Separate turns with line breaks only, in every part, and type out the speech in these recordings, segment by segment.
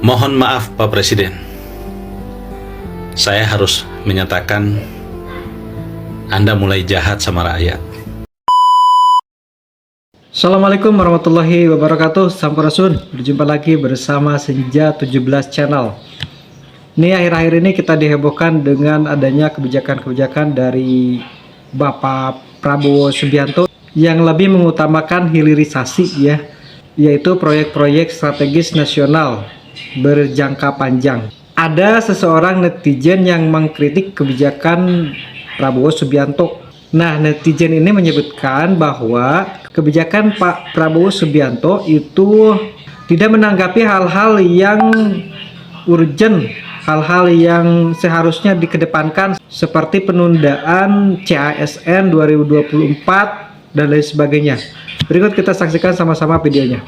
Mohon maaf Pak Presiden, saya harus menyatakan Anda mulai jahat sama rakyat.
Assalamualaikum warahmatullahi wabarakatuh. Sampurasun, berjumpa lagi bersama Senja 17 Channel. Ini akhir-akhir ini kita dihebohkan dengan adanya kebijakan-kebijakan dari Bapak Prabowo Subianto yang lebih mengutamakan hilirisasi ya, yaitu proyek-proyek strategis nasional berjangka panjang. Ada seseorang netizen yang mengkritik kebijakan Prabowo Subianto. Nah, netizen ini menyebutkan bahwa kebijakan Pak Prabowo Subianto itu tidak menanggapi hal-hal yang urgent, hal-hal yang seharusnya dikedepankan seperti penundaan CASN 2024 dan lain sebagainya. Berikut kita saksikan sama-sama videonya.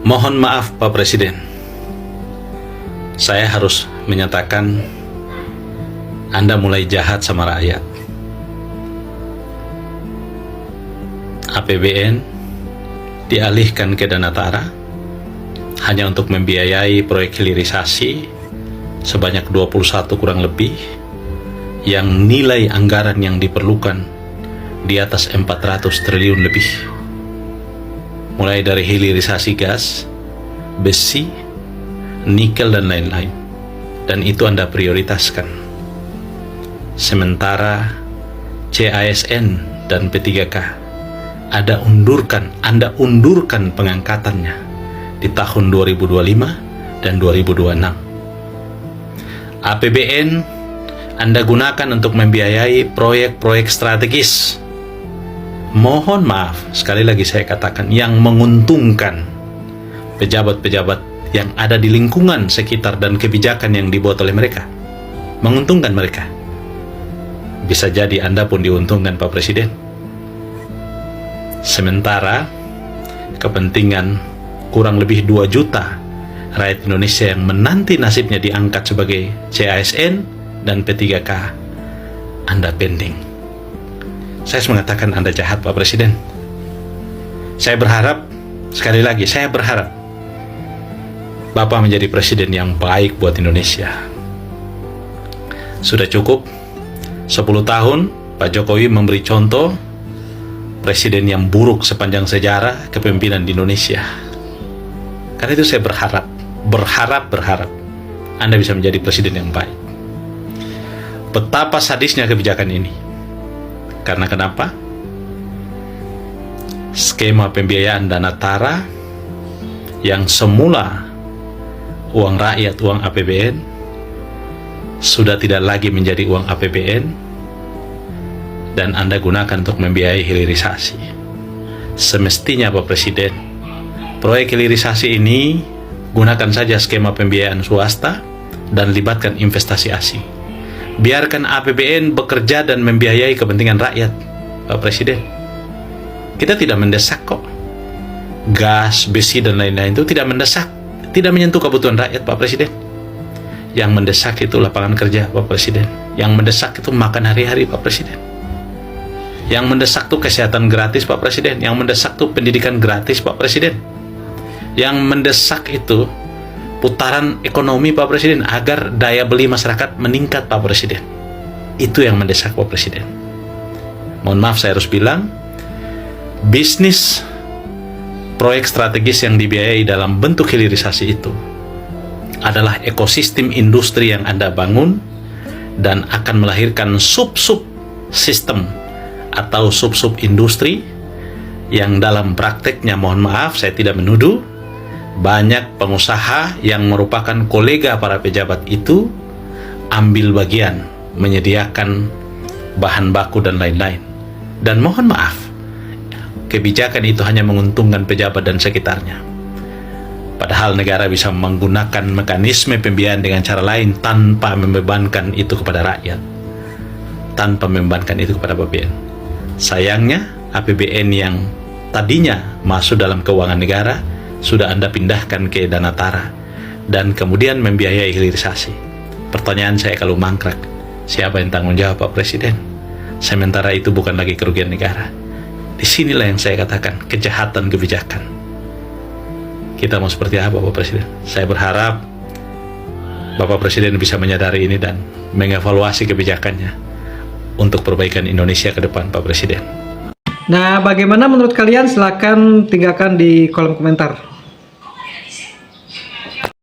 Mohon maaf Pak Presiden, saya harus menyatakan Anda mulai jahat sama rakyat. APBN dialihkan ke Dana Tara hanya untuk membiayai proyek hilirisasi sebanyak 21 kurang lebih, yang nilai anggaran yang diperlukan di atas 400 triliun lebih. Mulai dari hilirisasi gas, besi, nikel dan lain-lain. Dan itu Anda prioritaskan. Sementara CASN dan P3K Anda undurkan pengangkatannya di tahun 2025 dan 2026. APBN Anda gunakan untuk membiayai proyek-proyek strategis. Mohon maaf, sekali lagi saya katakan, yang menguntungkan pejabat-pejabat yang ada di lingkungan sekitar dan kebijakan yang dibuat oleh mereka. Menguntungkan mereka. Bisa jadi Anda pun diuntungkan Pak Presiden. Sementara kepentingan kurang lebih 2 juta rakyat Indonesia yang menanti nasibnya diangkat sebagai CASN dan P3K, Anda pending. Saya harus mengatakan Anda jahat Pak Presiden. Saya berharap, sekali lagi saya berharap Bapak menjadi presiden yang baik buat Indonesia. Sudah cukup 10 tahun Pak Jokowi memberi contoh presiden yang buruk sepanjang sejarah kepemimpinan di Indonesia. Karena itu saya berharap Anda bisa menjadi presiden yang baik. Betapa sadisnya kebijakan ini. Karena kenapa? Skema pembiayaan Dana Tara yang semula uang rakyat, uang APBN, sudah tidak lagi menjadi uang APBN dan Anda gunakan untuk membiayai hilirisasi. Semestinya Pak Presiden, proyek hilirisasi ini gunakan saja skema pembiayaan swasta dan libatkan investasi asing. Biarkan APBN bekerja dan membiayai kepentingan rakyat, Pak Presiden. Kita tidak mendesak kok. Gas, besi, dan lain-lain itu tidak mendesak. Tidak menyentuh kebutuhan rakyat, Pak Presiden. Yang mendesak itu lapangan kerja, Pak Presiden. Yang mendesak itu makan hari-hari, Pak Presiden. Yang mendesak itu kesehatan gratis, Pak Presiden. Yang mendesak itu pendidikan gratis, Pak Presiden. Yang mendesak itu putaran ekonomi Pak Presiden, agar daya beli masyarakat meningkat Pak Presiden. Itu yang mendesak Pak Presiden. Mohon maaf saya harus bilang, bisnis proyek strategis yang dibiayai dalam bentuk hilirisasi itu adalah ekosistem industri yang Anda bangun dan akan melahirkan sub-sub sistem atau sub-sub industri yang dalam prakteknya, mohon maaf saya tidak menuduh, banyak pengusaha yang merupakan kolega para pejabat itu ambil bagian menyediakan bahan baku dan lain-lain. Dan mohon maaf, kebijakan itu hanya menguntungkan pejabat dan sekitarnya. Padahal negara bisa menggunakan mekanisme pembiayaan dengan cara lain tanpa membebankan itu kepada rakyat, tanpa membebankan itu kepada APBN. Sayangnya APBN yang tadinya masuk dalam keuangan negara sudah Anda pindahkan ke Dana Tara dan kemudian membiayai hilirisasi. Pertanyaan saya kalau mangkrak, siapa yang tanggung jawab Pak Presiden? Sementara itu bukan lagi kerugian negara. Disinilah yang saya katakan kejahatan kebijakan. kita mau seperti apa Bapak Presiden. Saya berharap Bapak Presiden bisa menyadari ini dan mengevaluasi kebijakannya untuk perbaikan Indonesia ke depan, Pak Presiden.
Nah, bagaimana menurut kalian? Silahkan tinggalkan di kolom komentar.